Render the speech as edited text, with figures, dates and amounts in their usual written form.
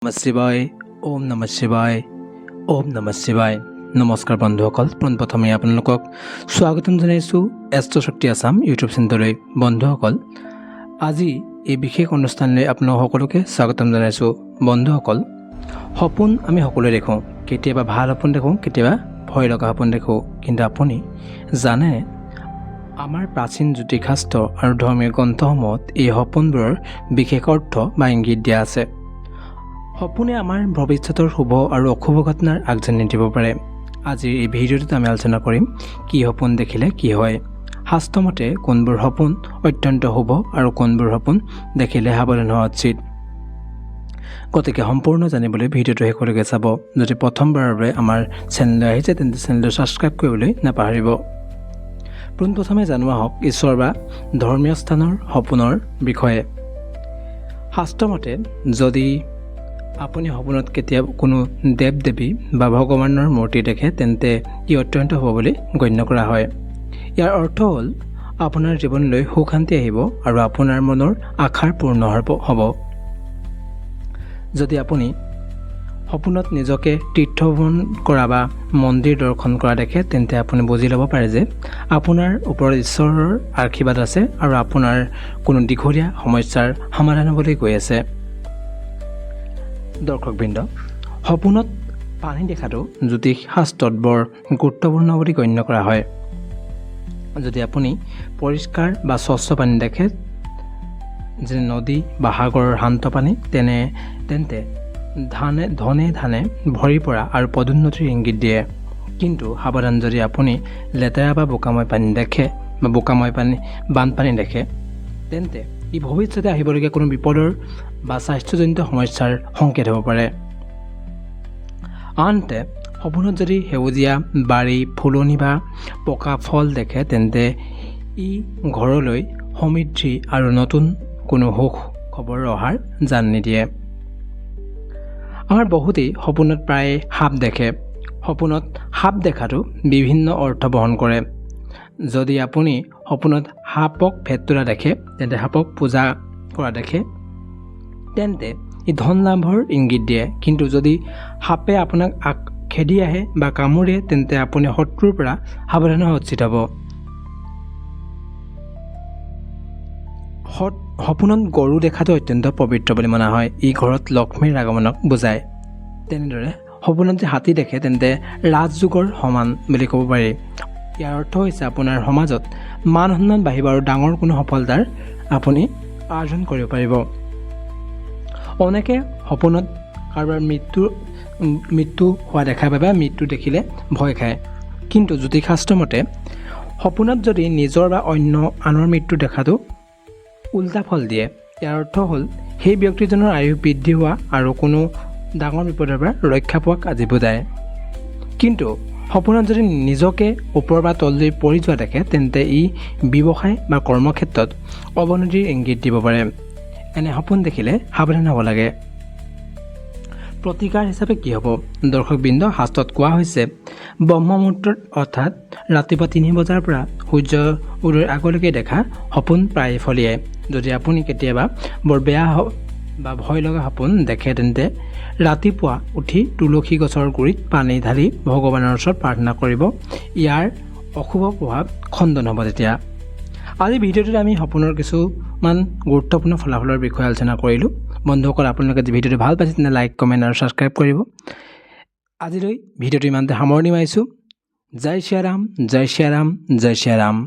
নমঃ শিৱায় ওম নমঃ শিৱায় ওম নমঃ শিৱায় নমস্কাৰ বন্ধুসকল, পোনপ্ৰথমে আপোনালোকক স্বাগতম জনাইছোঁ এষ্ট্ৰশক্তি আসাম ইউটিউব চেনেললৈ। বন্ধুসকল, আজি এই বিশেষ অনুষ্ঠানলৈ আপোনালোক সকলোকে স্বাগতম জনাইছোঁ। বন্ধুসকল, সপোন আমি সকলোৱে দেখোঁ। কেতিয়াবা ভাল সপোন দেখোঁ, কেতিয়াবা ভয় লগা সপোন দেখোঁ। কিন্তু আপুনি জানে আমাৰ প্ৰাচীন জ্যোতিষশাস্ত্ৰ আৰু ধৰ্মীয় গ্ৰন্থসমূহত এই সপোনবোৰৰ বিশেষ অৰ্থ বা ইংগিত দিয়া আছে। সপোনে আমাৰ ভৱিষ্যতৰ শুভ আৰু অশুভ ঘটনাৰ আগজাননী দিব পাৰে। আজিৰ এই ভিডিঅ'টোত আমি আলোচনা কৰিম কি সপোন দেখিলে কি হয়, শাস্ত্ৰমতে কোনবোৰ সপোন অত্যন্ত শুভ আৰু কোনবোৰ সপোন দেখিলে সাৱধান হোৱা উচিত। গতিকে সম্পূৰ্ণ জানিবলৈ ভিডিঅ'টো শেষলৈকে চাব। যদি প্ৰথমবাৰৰ বাবে আমাৰ চেনেললৈ আহিছে তেন্তে চেনেলটো ছাবস্ক্ৰাইব কৰিবলৈ নাপাহৰিব। পোনপ্ৰথমে জনোৱা হওক ঈশ্বৰ বা ধৰ্মীয় স্থানৰ সপোনৰ বিষয়ে। শাস্ত্ৰমতে যদি আপুনি সপোনত কেতিয়াবা কোনো দেৱ দেৱী বা ভগৱানৰ মূৰ্তি দেখে তেন্তে ই অত্যন্ত শুভ বুলি গণ্য কৰা হয়। ইয়াৰ অৰ্থ হ'ল আপোনাৰ জীৱনলৈ সুখ শান্তি আহিব আৰু আপোনাৰ মনৰ আশাৰ পূৰ্ণ হ'ব। যদি আপুনি সপোনত নিজকে তীৰ্থভ্ৰমণ কৰা বা মন্দিৰ দৰ্শন কৰা দেখে তেন্তে আপুনি বুজি ল'ব পাৰে যে আপোনাৰ ওপৰত ঈশ্বৰৰ আশীৰ্বাদ আছে আৰু আপোনাৰ কোনো দীঘলীয়া সমস্যাৰ সমাধান হ'বলৈ গৈ আছে। দৰ্শকবৃন্দ, সপোনত পানী দেখাটো জ্যোতিষ শাস্ত্ৰত বৰ গুৰুত্বপূৰ্ণ বুলি গণ্য কৰা হয়। যদি আপুনি পৰিষ্কাৰ বা স্বচ্ছ পানী দেখে, যেনে নদী বা সাগৰৰ শান্ত পানী, তেন্তে ধনে ভৰি পৰা আৰু পদোন্নতিৰ ইংগিত দিয়ে। কিন্তু সাৱধান, যদি আপুনি লেতেৰা বা বোকাময় পানী দেখে বা বানপানী দেখে তেন্তে ই ভৱিষ্যতে আহিবলগীয়া কোনো বিপদৰ বা স্বাস্থ্যজনিত সমস্যাৰ সংকেত হ'ব পাৰে। আনহাতে সপোনত যদি সেউজীয়া বাৰী, ফুলনি বা পকা ফল দেখে তেন্তে ই ঘৰলৈ সমৃদ্ধি আৰু নতুন কোনো সুখ খবৰ অহাৰ জাননী দিয়ে। আমাৰ বহুতেই সপোনত প্ৰায় সাপ দেখে। সপোনত সাপ দেখাটো বিভিন্ন অৰ্থ বহন কৰে। যদি আপুনি সপোনত সাপক ভেটুৰা দেখে তেন্তে সাপক পূজা কৰা দেখে তেন্তে ই ধন লাভৰ ইংগিত দিয়ে। কিন্তু যদি সাপে আপোনাক খেদি আহে বা কামুৰে তেন্তে আপুনি শত্ৰুৰ পৰা সাৱধান হোৱা উচিত হ'ব। সপোনত গৰু দেখাটো অত্যন্ত পবিত্ৰ বুলি মনা হয়। ই ঘৰত লক্ষ্মীৰ আগমনক বুজায়। তেনেদৰে সপোনত যে হাতী দেখে তেন্তে ৰাজযোগৰ সমান বুলি ক'ব পাৰি। ইয়াৰ অৰ্থ হৈছে আপোনাৰ সমাজত মান সন্মান বাঢ়িব আৰু ডাঙৰ কোনো সফলতাৰ আপুনি অৰ্জন কৰিব পাৰিব। অনেকে সপোনত কাৰোবাৰ মৃত্যু হোৱা দেখা পায় বা মৃত্যু দেখিলে ভয় খায়। কিন্তু জ্যোতিষশাস্ত্ৰ মতে সপোনত যদি নিজৰ বা অন্য আনৰ মৃত্যু দেখাটো উল্টা ফল দিয়ে। ইয়াৰ অৰ্থ হ'ল সেই ব্যক্তিজনৰ আয়ুস বৃদ্ধি হোৱা আৰু কোনো ডাঙৰ বিপদৰ পৰা ৰক্ষা পোৱাক আজি বুজায়। কিন্তু সপোনত যদি নিজকে ওপৰ বা তললৈ পৰি যোৱা দেখে তেন্তে ই ব্যৱসায় বা কৰ্মক্ষেত্ৰত অৱনতিৰ ইংগিত দিব পাৰে। এনে সপোন দেখিলে সাৱধান হ'ব লাগে। প্ৰতিকাৰ হিচাপে কি হ'ব? দৰ্শকবৃন্দ, শাস্ত্ৰত কোৱা হৈছে ব্ৰহ্ম মুহূৰ্তত অৰ্থাৎ ৰাতিপুৱা 3 বজাৰ পৰা সূৰ্য উদয়ৰ আগলৈকে দেখা সপোন প্ৰায় ফলিয়ায়। যদি আপুনি কেতিয়াবা বৰ বেয়া বা ভয় লগা সপোন দেখে তেন্তে ৰাতিপুৱা উঠি তুলসী গছৰ গুৰিত পানী ঢালি ভগৱানৰ ওচৰত প্ৰাৰ্থনা কৰিব। ইয়াৰ অশুভ প্ৰভাৱ খণ্ডন হ'ব তেতিয়া। আজি ভিডিঅ'টোত আমি সপোনৰ কিছুমান গুৰুত্বপূৰ্ণ ফলাফলৰ বিষয়ে আলোচনা কৰিলোঁ। বন্ধুসকল, আপোনালোকে যদি ভিডিঅ'টো ভাল পাইছে তেন্তে লাইক, কমেণ্ট আৰু ছাবস্ক্ৰাইব কৰিব। আজিলৈ ভিডিঅ'টো ইমানতে সামৰণি মাৰিছোঁ। জয় শ্ৰী ৰাম, জয় শ্ৰী ৰাম, জয় শ্ৰী ৰাম।